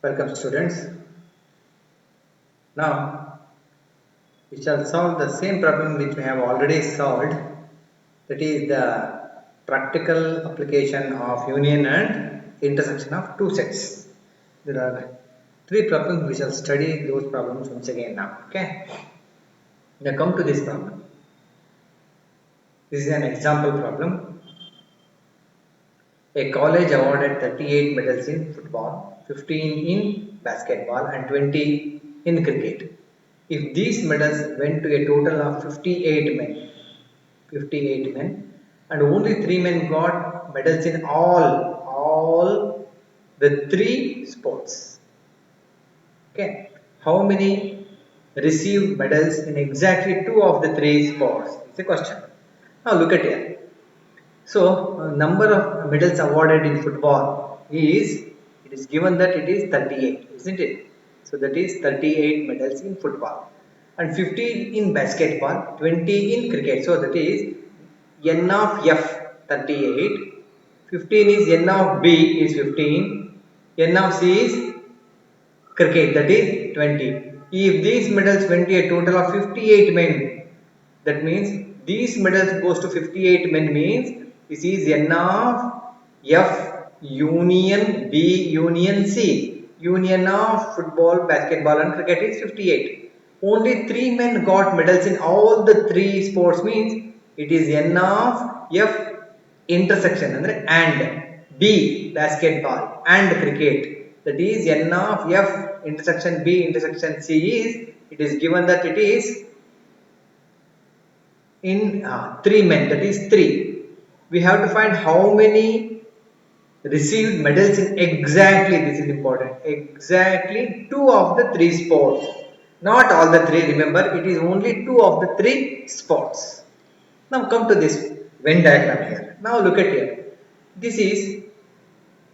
Welcome students. Now we shall solve the same problem which we have already solved, that is the practical application of union and intersection of two sets. There are three problems. We shall study those problems once again now. Okay. Now come to this problem. This is an example problem. A college awarded 38 medals in football, 15 in basketball and 20 in cricket. If these medals went to a total of 58 men and only 3 men got medals in all the 3 sports. Okay, how many received medals in exactly 2 of the 3 sports? It's a question. Now look at here. So, number of medals awarded in football is, it is given that it is 38, isn't it? So, that is 38 medals in football and 15 in basketball, 20 in cricket. So, that is N of F 38, 15 is N of B is 15, N of C is cricket, that is 20. If these medals went to a total of 58 men, that means these medals goes to 58 men means this is N of F union B union C. Union of football, basketball and cricket is 58. Only 3 men got medals in all the 3 sports means it is N of F intersection and B basketball and cricket, that is N of F intersection B intersection C is, it is given that it is in 3 men, that is 3. We have to find how many received medals in exactly, this is important, exactly 2 of the 3 sports. Not all the 3, remember, it is only 2 of the 3 sports. Now come to this Venn diagram here. Now look at here. This is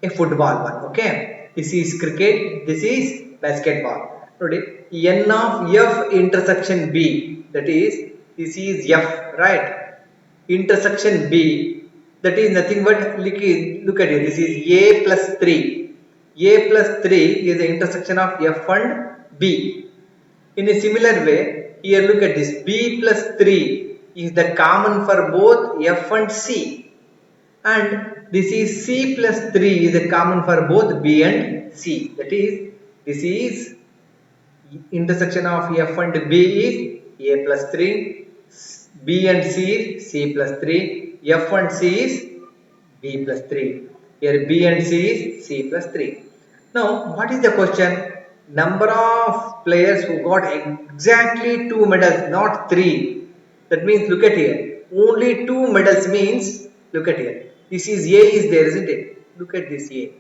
a football one, okay? This is cricket, this is basketball. Notice N of F intersection B, that is, this is F, right? Intersection B, that is nothing but, look at it, this is A plus 3. A plus 3 is the intersection of F and B. In a similar way, here look at this, B plus 3 is the common for both F and C. And this is C plus 3 is a common for both B and C. That is, this is intersection of F and B is A plus 3, B and C is C plus 3, F and C is B plus 3. Here B and C is C plus 3. Now, what is the question? Number of players who got exactly 2 medals, not 3. That means, look at here. Only 2 medals means, look at here. This is A is there, isn't it? Look at this A.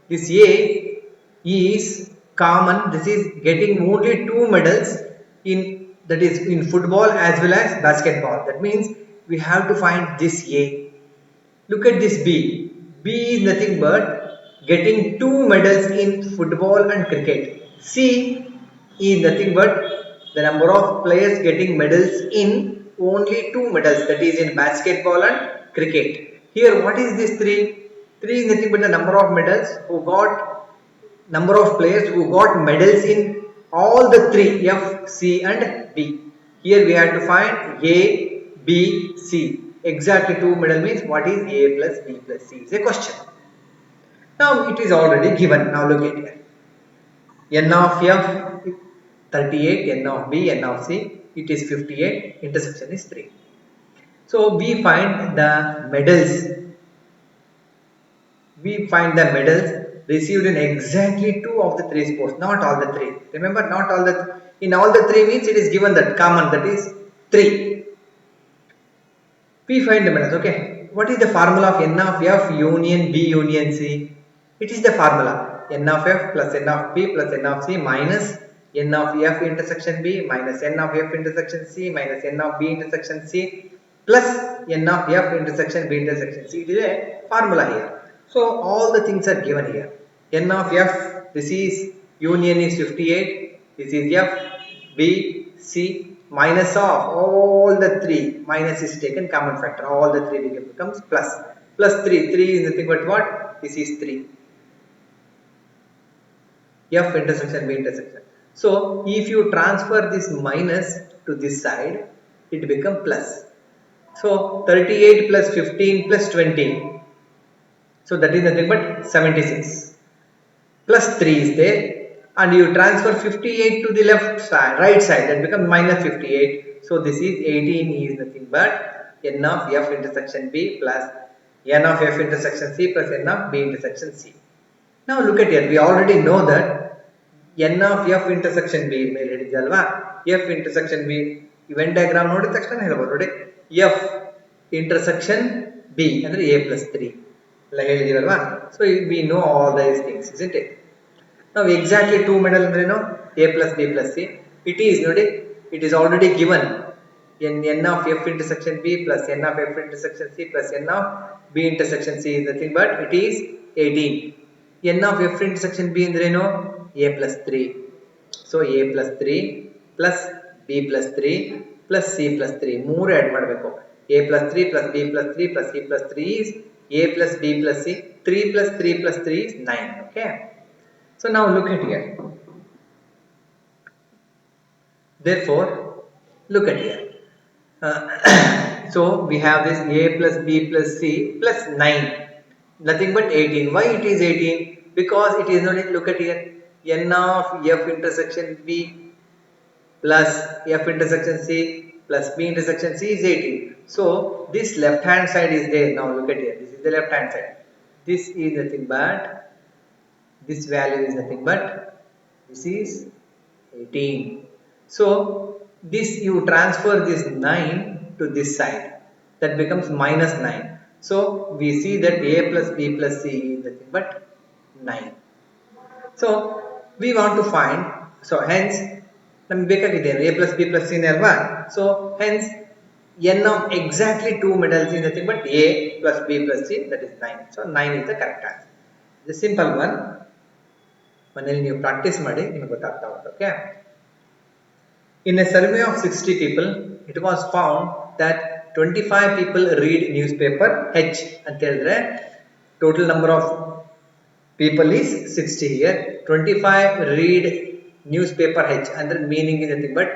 This A is common. This is getting only 2 medals in, that is in football as well as basketball. That means we have to find this A. Look at this B. B is nothing but getting 2 medals in football and cricket. C is nothing but the number of players getting medals in only 2 medals, that is in basketball and cricket. Here what is this 3? 3 is nothing but the number of medals who got, number of players who got medals in all the 3 F, C and B. Here we have to find A, B, C. Exactly 2 medal means what is A plus B plus C is a question. Now it is already given. Now look at it. N of F 38, N of B, N of C, it is 58, intersection is 3. So we find the medals. We find the medals received in exactly 2 of the 3 sports, not all the 3. Remember, not all the, in all the 3 means it is given that common, that is 3. We find the medals, okay. What is the formula of N of F union B union C? It is the formula N of F plus N of B plus N of C minus N of F intersection B minus N of F intersection C minus N of B intersection C plus N of F intersection B intersection C. It is a formula here. So all the things are given here. N of F, this is union is 58, this is F, B, C, minus of all the 3, minus is taken common factor, all the 3 becomes plus. Plus 3, 3 is nothing but what? This is 3. F intersection B intersection. So if you transfer this minus to this side, it becomes plus. So 38 plus 15 plus 20. So that is nothing but 76. Plus 3 is there. And you transfer 58 to the left side, right side, that becomes minus 58. So this is 18 is nothing but n of F intersection B plus n of F intersection C plus n of B intersection C. Now look at here, we already know that n of F intersection B ಮೇಲೆ ಹೇಳಿದ್ಯಲ್ವಾ F intersection B event diagram ನೋಡಿದ ತಕ್ಷಣ ಹೇಳ್ಬೋದು ನೋಡಿ F intersection B ಅಂದ್ರೆ A plus 3 ಎಲ್ಲ ಹೇಳಿದೀವಲ್ವಾ. So we know all these things, isn't it? Now exactly 2 medal ಅಂದ್ರೇನು A plus B plus C. It is ನೋಡಿ, it is already given n of F intersection B plus n of F intersection C plus n of B intersection C is nothing but it is 18. n of F intersection B ಅಂದ್ರೇನು A plus 3. So A plus 3 plus B plus 3 plus C plus 3 ಮೂರು add ಮಾಡಬೇಕು. A plus 3 plus B plus 3 plus C plus 3 is A plus B plus C. 3 plus 3 plus 3 is 9. Okay. So now look at here. Therefore, look at here. So we have this A plus B plus C plus 9. Nothing but 18. Why it is 18? Because it is not, look at here, n of F intersection B plus F intersection C plus B intersection C is 18. So this left hand side is there. Now look at here, this is the left hand side. This is nothing but, this value is nothing but, this is 18. So this you transfer this 9 to this side, that becomes minus 9. So we see that A plus B plus C is nothing but 9. So we want to find, so hence ನಮಗೆ ಬೇಕಾಗಿದೆ A plus B plus C ಅಲ್ವಾ. So hence n of exactly 2 medals is nothing but A plus B plus C, that is 9. So 9 is the correct answer. The simple one. ಮನೆಯಲ್ಲಿ ನೀವು practice ಮಾಡಿ ನಿಮಗೆ ಗೊತ್ತಾಗ್ತಾ ಉಂಟು. Okay. In a survey of 60 people, it was found that 25 people read newspaper H ಅಂತ ಹೇಳಿದ್ರೆ total number of people is 60 here. 25 read newspaper H ಅಂದ್ರೆ meaning is nothing but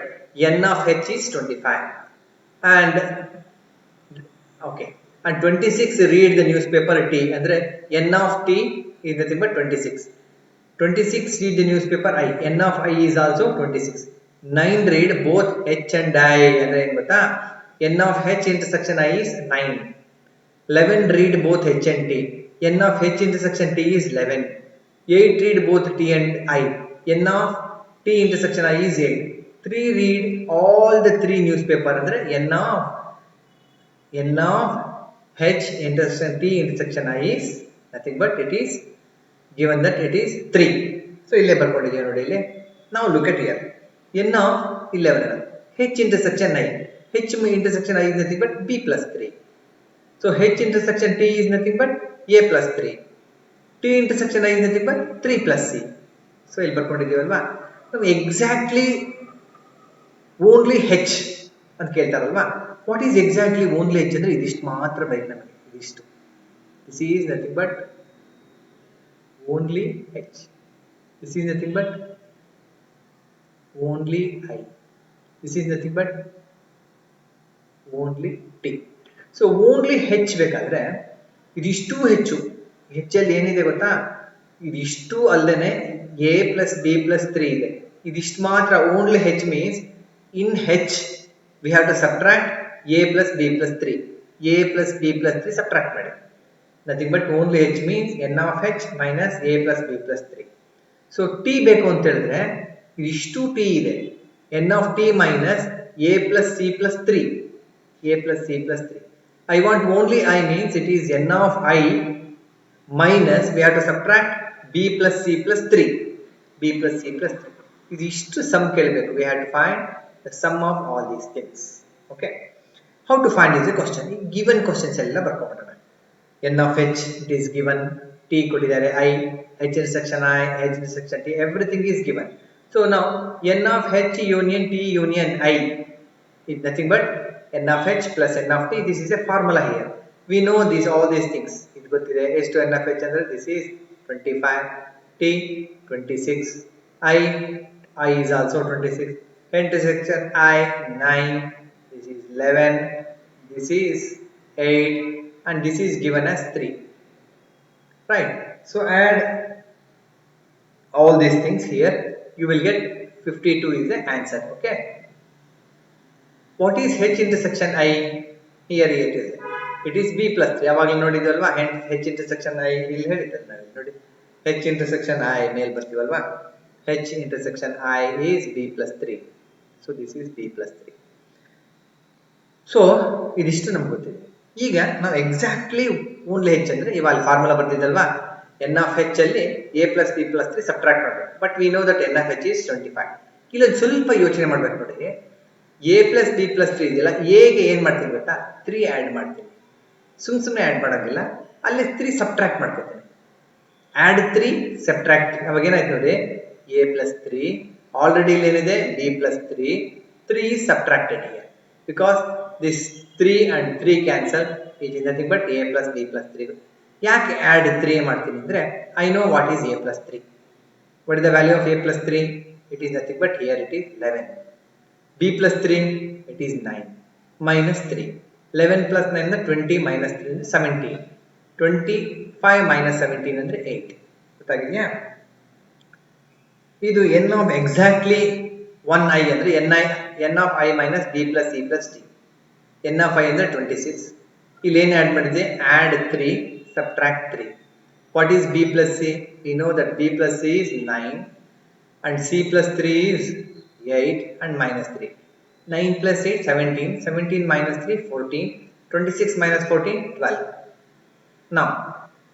n of H is 25 and okay, and 26 read the newspaper T ಅಂದ್ರೆ n of T is nothing but 26. 26 read the newspaper I, n of I is also 26. 9 read both H and I ಅಂದ್ರೆ ಏನು ಗೊತ್ತಾ, n of H intersection I is 9. 11 read both H and T, n of H intersection T is 11. 8 read both T and I, n of T intersection I is 8. 3 read all the 3 newspaper ಅಂದ್ರೆ n of H intersection T intersection I is nothing but it is given that it is 3. So ಇಲ್ಲೇ ಬರ್ಕೊಂಡಿದ್ದೀವಿ ನೋಡಿ ಇಲ್ಲಿ. Now look at here, n of 11, H intersection I, H intersection I is nothing but B plus 3. So H intersection T is nothing but A plus 3. T intersection I is nothing but 3 plus C. So ಇಲ್ಲಿ ಬರ್ಕೊಂಡಿದ್ದೀವಲ್ವಾ. ನಾವು exactly only H ಅಂತ ಕೇಳ್ತಾರಲ್ವಾ. What is exactly only H ಅಂದ್ರೆ ಇದಿಷ್ಟು ಮಾತ್ರ ಬೇಕು ನಮಗೆ, ಇದಿಷ್ಟು. This is nothing but only H. This is nothing but only I. This is nothing but only T. So only H ಬೇಕಾದ್ರೆ ಇದಿಷ್ಟು ಹೆಚ್ಚು, H ಅಲ್ಲಿ ಏನಿದೆ ಗೊತ್ತಾ, ಇದಿಷ್ಟು ಅಲ್ಲದೆ A plus B plus 3 ಇದೆ. ಇದಿಷ್ಟು ಮಾತ್ರ only H means in H we have to subtract A plus B plus 3. A plus B plus 3 subtract ಮಾಡಿ. Nothing but only H means n of H minus A plus B plus 3. So T ಬೇಕು ಅಂತ ಹೇಳಿದ್ರೆ ಇಷ್ಟು T ಇದೆ, n of T minus A plus C plus 3. A plus C plus 3. I want only I means it is n of I minus we have to subtract B plus C plus 3. B plus C plus 3. ಇದಿಷ್ಟು sum ಕೇಳಬೇಕು. We have to find the sum of all these things. Okay. How to find is the question. Given questions ಎಲ್ಲ ಬರ್ಕೊಂಡ್ಬಿಡೋಣ. n of H it is given, T ಕೊಟ್ಟಿದ್ದಾರೆ, I, H intersection I, H intersection T, everything is given. So now n of H union T union I is nothing but n of H plus n of T. This is a formula here. We know all these things. ಇದು ಗೊತ್ತಿದೆ. ಎಷ್ಟು n of H ಅಂದ್ರೆ this is 25, T T 26, I is also 26, intersection I 9, this is 11, this is 8, and this is given as 3, right? So add all these things here, you will get 52 is the answer. Okay, what is H intersection I? Here it is. It is B plus 3. ಯಾವಾಗಲೂ ನೋಡಿದ್ವಲ್ವಾ, H intersection I ಇಲ್ಲಿ ಹೇಳಿದ್ದೆ ನಾವು ನೋಡಿ. H intersection I ಮೇಲ್ ಬರ್ತೀವಲ್ವಾ, H intersection I is B plus 3. So this is B plus 3. So ಇದಿಷ್ಟು ನಮ್ಗೆ ಗೊತ್ತಿದೆ. ಈಗ ನಾವು ಎಕ್ಸಾಕ್ಟ್ಲಿ ಓನ್ಲಿ H ಅಂದ್ರೆ ಇವಾಗ ಫಾರ್ಮುಲಾ ಬರ್ತಿದ್ದಲ್ವಾ, n of H ಅಲ್ಲಿ A plus B plus 3 subtract ಮಾಡಬೇಕು. But we know that n of H is 25. ಇಲ್ಲೊಂದು ಸ್ವಲ್ಪ ಯೋಚನೆ ಮಾಡ್ಬೇಕು ನೋಡಿ. A plus B plus 3 ಇದೆಯಲ್ಲ, ಎಗೆ ಏನು ಮಾಡ್ತೀನಿ ಗೊತ್ತಾ, 3 ಆ್ಯಡ್ ಮಾಡ್ತೀನಿ. ಸುಮ್ಮನೆ ಆ್ಯಡ್ ಮಾಡೋಂಗಿಲ್ಲ, ಅಲ್ಲಿ 3 ಸಬ್ಟ್ರಾಕ್ಟ್ ಮಾಡ್ಕೊತೀನಿ. ಆ್ಯಡ್ 3 ಸಬ್ಟ್ರಾಕ್ಟ್, ಅವಾಗ ಏನಾಯ್ತು ನೋಡಿ, A plus 3 ಆಲ್ರೆಡಿ ಇಲ್ಲಿ ಏನಿದೆ B plus 3, 3 is subtracted here because this 3 and 3 cancel, it is nothing but A plus B plus 3. ಯಾಕೆ ಆ್ಯಡ್ 3 ಮಾಡ್ತೀನಿ ಅಂದರೆ, I know what is A plus 3. What is the value of A plus 3? It is nothing but here it is 11. B plus 3, it is 9, minus 3. 11 plus 9 is 20, minus 3 is 17. 25 minus 17 ಅಂದರೆ 8. ಗೊತ್ತಾಗಿದೆಯಾ? ಇದು n of exactly 1i ಅಂದರೆ n of I minus B plus C plus D. n of I ಅಂದರೆ 26. ಇಲ್ಲಿ ಏನು add ಮಾಡಿದೆ, add 3, subtract 3. What is B plus C? We know that B plus C is 9 and C plus 3 is 8 and minus 3. 9 plus 8, 17. 17 minus 3, 14. 26 minus 14, 12. Now,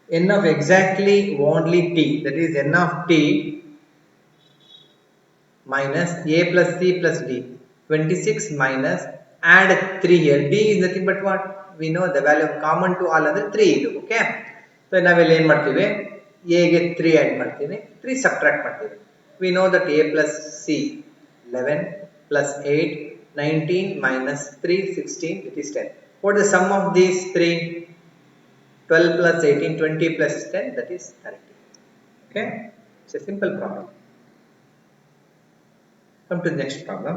n of exactly only t, that is n of t minus A plus C plus D. 26 minus, add 3 here. D is nothing but what? We know the value of common to all other 3 ಇದು. Okay? So, ನಾವೆಲ್ಲ ಏನು ಮಾಡ್ತೀವಿ, A ಗೆ 3 add ಮಾಡ್ತೀವಿ, 3 subtract ಮಾಡ್ತೀವಿ. We know that A plus C 11 plus 8, 19 minus 3, 16, it is 10. What is the sum of these 3? 12 plus 18, 20 plus 10, that is 30. Okay? It's a simple problem. Come to the next problem.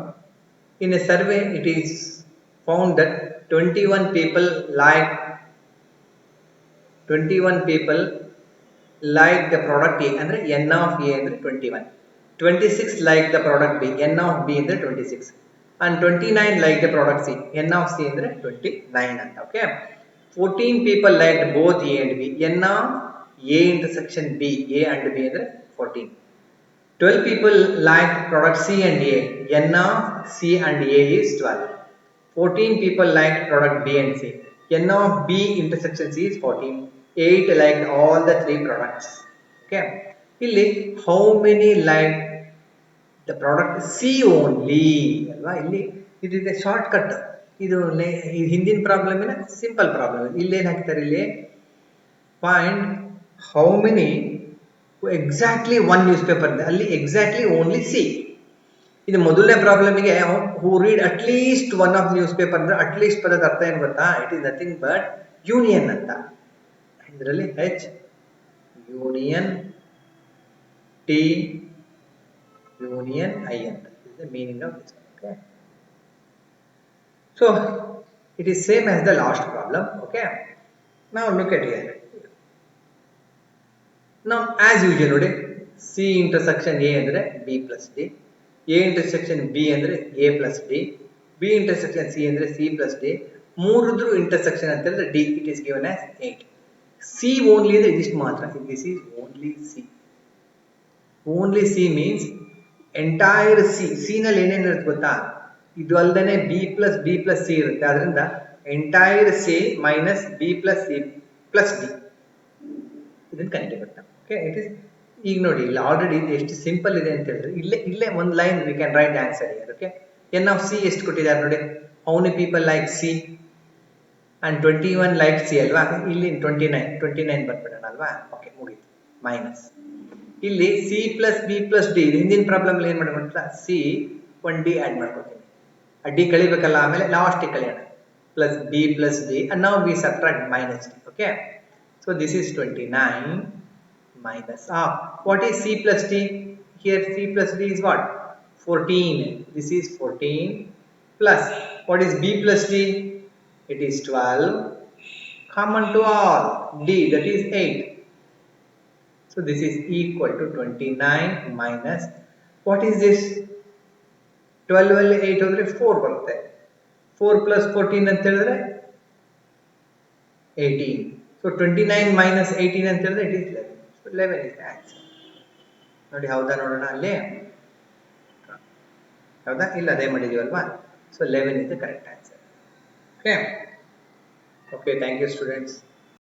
In a survey, it is found that 21 people liked the product A, ಅಂದರೆ n of A ಅಂದರೆ 21. 26 like the product B, n of B ಅಂದರೆ 26. And 29 like the product C, n of C ಅಂದರೆ 29 ಅಂತ. Okay? 14 people liked both A and B, n of A intersection B, A and B ಅಂದರೆ 14. 12 people liked product C and A, n of C and A is 12. 14 people liked product B and C, n of B intersection C is 14. 8 liked all the 3 products. Okay? ಇಲ್ಲಿ how many liked the product C only ಅಲ್ವಾ, ಇಲ್ಲಿ ಇದು ಇದೆ short cut. ಇದು ಹಿಂದಿನ ಪ್ರಾಬ್ಲಮಿನ simple problem. ಇಲ್ಲೇನು ಹಾಕ್ತಾರೆ, ಇಲ್ಲಿ find how many exactly one newspaper ಇದೆ, ಅಲ್ಲಿ ಎಕ್ಸಾಕ್ಟ್ಲಿ ಓನ್ಲಿ ಸಿ. ಇದು ಮೊದಲನೇ ಪ್ರಾಬ್ಲಮಿಗೆ who read at least one of newspaper ಅಂದ್ರೆ ಅಟ್ಲೀಸ್ಟ್ ಪದದ ಅರ್ಥ ಏನು ಗೊತ್ತಾ, it is nothing but union ಅಂತ. ಇದರಲ್ಲಿ H union T union I ಅಂತ is the meaning of this. Okay, so it is same as the last problem. Okay, now look at here. Now as usual ನೋಡಿ, C intersection A ಅಂದರೆ B plus D, A intersection B ಅಂದರೆ A plus D, B intersection C ಅಂದರೆ C plus D, ಮೂರದ್ರು intersection ಅಂತ ಹೇಳಿದ್ರೆ D, it is given as 8. C only ಅಂದರೆ ಇದಿಷ್ಟು ಮಾತ್ರ, this is only C. Only C means entire C. C ನಲ್ಲಿ ಏನೇನು ಇರುತ್ತೆ ಗೊತ್ತಾ, ಇದು ಅಲ್ಲದೆ B plus B plus C ಇರುತ್ತೆ, ಅದರಿಂದ entire C minus B plus C plus D ಇದನ್ನು ಕನೆಕ್ಟ್ ಬರುತ್ತೆ. ಓಕೆ, ಇಟ್ ಇಸ್ ಈಗ ನೋಡಿ ಇಲ್ಲಿ ಆಲ್ರೆಡಿ ಇದು ಎಷ್ಟು ಸಿಂಪಲ್ ಇದೆ ಅಂತ ಹೇಳಿದ್ರೆ ಇಲ್ಲೇ ಒಂದು line we can write answer here. Okay, N of C ಎಷ್ಟು ಕೊಟ್ಟಿದ್ದಾರೆ ನೋಡಿ, how many people like C and 21 like C ಅಲ್ವಾ, ಇಲ್ಲಿ 29 ಬರ್ಬಿಡೋಣ ಅಲ್ವಾ. ಓಕೆ, ಮುಗೀತು. ಮೈನಸ್ ಇಲ್ಲಿ C plus B plus D, ಹಿಂದಿನ ಪ್ರಾಬ್ಲಮ್ ಏನು ಮಾಡ್ಕೊಂಡ್ರ ಸಿ 1 ಡಿ ಆ್ಯಡ್ ಮಾಡ್ಕೊತೀನಿ, ಆ ಡಿ ಕಳಿಬೇಕಲ್ಲ, ಆಮೇಲೆ ಲಾಸ್ಟಿಗೆ ಕಳಿಯೋಣ, plus B plus D and ನಾವು we subtract minus D. Okay, so this is 29 minus half. What is c plus d? Here c plus d is what? 14. This is 14 plus. What is b plus d? It is 12. Common to all. D, that is 8. So this is equal to 29 minus. What is this? 12 ಅಲ್ಲಿ 8 ಹೋದ್ರೆ 4 ಬರುತ್ತೆ. 4 plus 14 ಅಂತ ಹೇಳಿದ್ರೆ 18. So 29 minus 18 ಅಂತ ಹೇಳಿದ್ರೆ it is 11. So 11 is the answer. ನೋಡಿ ಹೌದಾ ನೋಡೋಣ ಅಲ್ಲಿ. ಹೌದಾ? ಇಲ್ಲ ಅದೇ ಮಾಡಿದೀವಲ್ವಾ? So 11 is the correct answer. Okay. Okay, thank you students.